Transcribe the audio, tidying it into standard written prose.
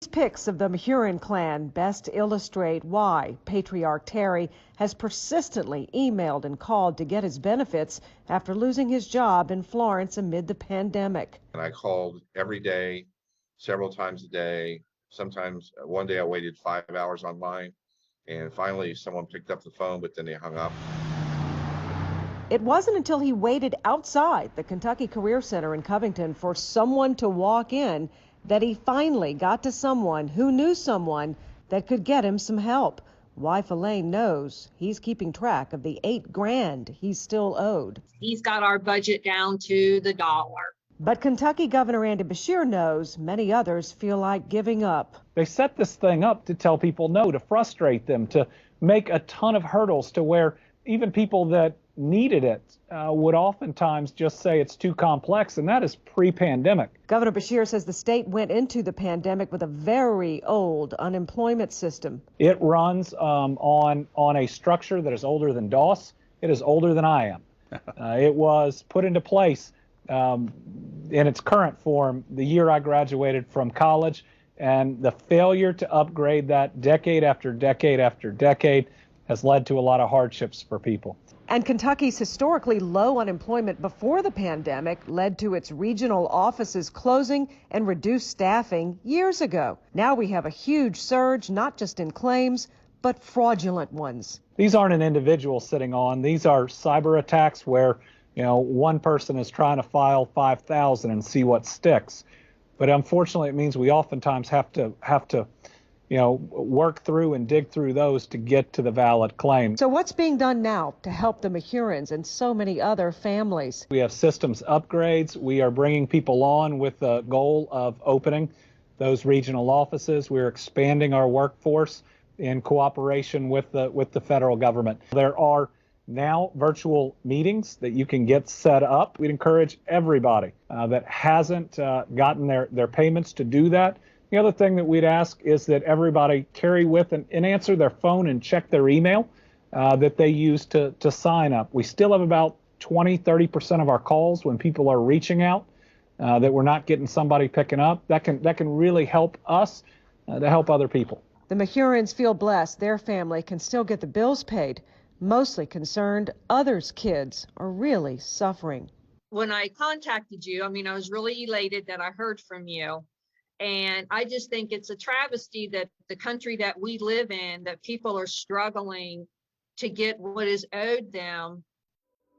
These pics of the Mahurin clan best illustrate why Patriarch Terry has persistently emailed and called to get his benefits after losing his job in Florence amid the pandemic. And I called every day, several times a day. Sometimes one day I waited 5 hours online, and finally someone picked up the phone, but then they hung up. It wasn't until he waited outside the Kentucky Career Center in Covington for someone to walk in that he finally got to someone who knew someone that could get him some help. Wife Elaine knows he's keeping track of the $8,000 he's still owed. He's got our budget down to the dollar. But Kentucky Governor Andy Beshear knows many others feel like giving up. They set this thing up to tell people no, to frustrate them, to make a ton of hurdles to where even people that needed it would oftentimes just say it's too complex, and that is pre-pandemic. Governor Beshear says the state went into the pandemic with a very old unemployment system. It runs on a structure that is older than DOS. It is older than I am. It was put into place in its current form the year I graduated from college, and the failure to upgrade that decade after decade after decade has led to a lot of hardships for people. And Kentucky's historically low unemployment before the pandemic led to its regional offices closing and reduced staffing years ago. Now we have a huge surge, not just in claims, but fraudulent ones. These aren't an individual sitting on. These are cyber attacks where, one person is trying to file 5,000 and see what sticks. But unfortunately, it means we oftentimes have to work through and dig through those to get to the valid claim. So what's being done now to help the Mahurins and so many other families? We have systems upgrades. We are bringing people on with the goal of opening those regional offices. We're expanding our workforce in cooperation with the federal government. There are now virtual meetings that you can get set up. We'd encourage everybody that hasn't gotten their payments to do that. The other thing that we'd ask is that everybody carry with and answer their phone and check their email that they use to sign up. We still have about 20-30% of our calls when people are reaching out that we're not getting somebody picking up. That can really help us to help other people. The Mahurins feel blessed their family can still get the bills paid. Mostly concerned others' kids are really suffering. When I contacted you, I was really elated that I heard from you. And I just think it's a travesty that the country that we live in, that people are struggling to get what is owed them.